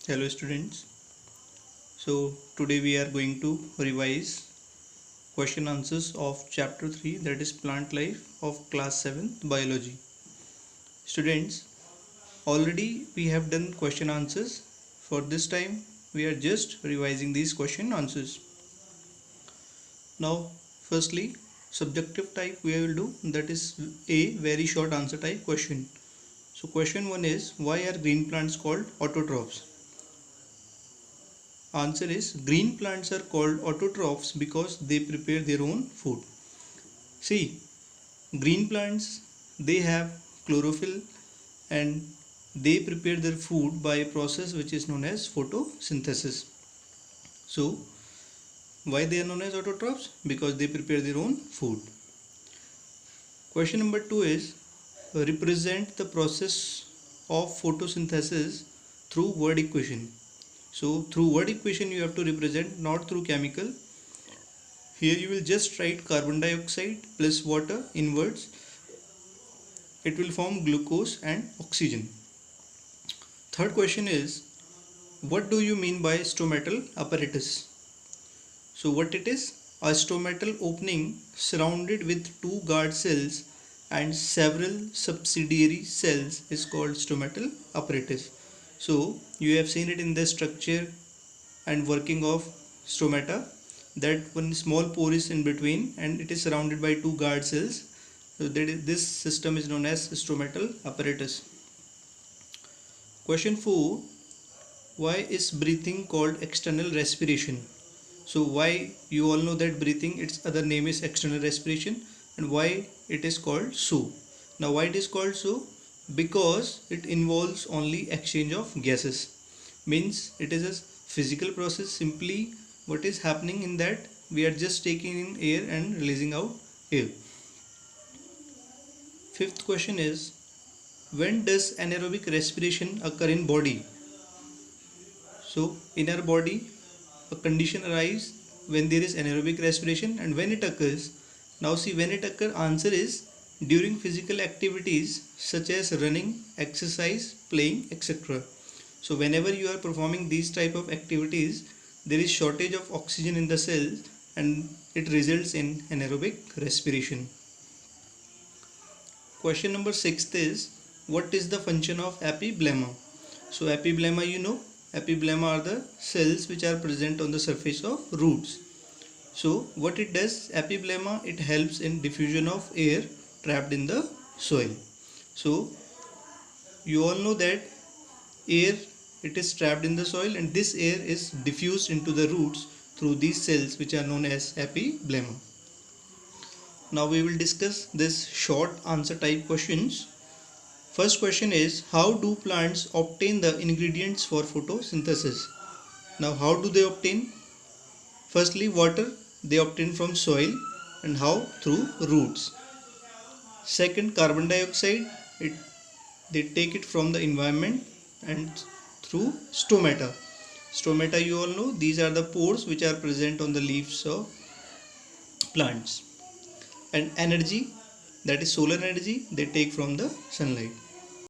Hello students. So today we are going to revise question answers of chapter 3, that is plant life, of class 7 biology. Students, already we have done question answers. For this time we are just revising these question answers. Now firstly, subjective type we will do, that is a very short answer type question. So question 1 is, why are green plants called autotrophs? Answer is, green plants are called autotrophs because they prepare their own food. See, green plants, they have chlorophyll and they prepare their food by a process which is known as photosynthesis. So why they are known as autotrophs? Because they prepare their own food. Question number 2 is, represent the process of photosynthesis through word equation. So through word equation you have to represent, not through chemical. Here you will just write carbon dioxide plus water in words. It will form glucose and oxygen. Third question is, what do you mean by stomatal apparatus? So what it is? A stomatal opening surrounded with two guard cells and several subsidiary cells is called stomatal apparatus. So you have seen it in the structure and working of stomata, that one small pore is in between and it is surrounded by two guard cells. So this system is known as stomatal apparatus. Question 4, why is breathing called external respiration? So why, you all know that breathing, its other name is external respiration, and why it is called so? Now why it is called so? Because it involves only exchange of gases. Means it is a physical process. Simply what is happening in that, we are just taking in air and releasing out air. Fifth question is, when does anaerobic respiration occur in body? So in our body a condition arises when there is anaerobic respiration, and when it occurs, now see, when it occurs, answer is during physical activities such as running, exercise, playing, etc. So whenever you are performing these type of activities, there is shortage of oxygen in the cells and it results in anaerobic respiration. Question number 6 is, what is the function of epiblema? So epiblema, you know, epiblema are the cells which are present on the surface of roots. So what it does, epiblema, it helps in diffusion of air trapped in the soil. So you all know that air, it is trapped in the soil and this air is diffused into the roots through these cells which are known as epiblema. Now we will discuss this short answer type questions. First question is, how do plants obtain the ingredients for photosynthesis? Now how do they obtain? Firstly, water they obtain from soil, and how? Through roots. Second, carbon dioxide, they take it from the environment and through stomata. Stomata, you all know, these are the pores which are present on the leaves of plants. And energy, that is solar energy, they take from the sunlight.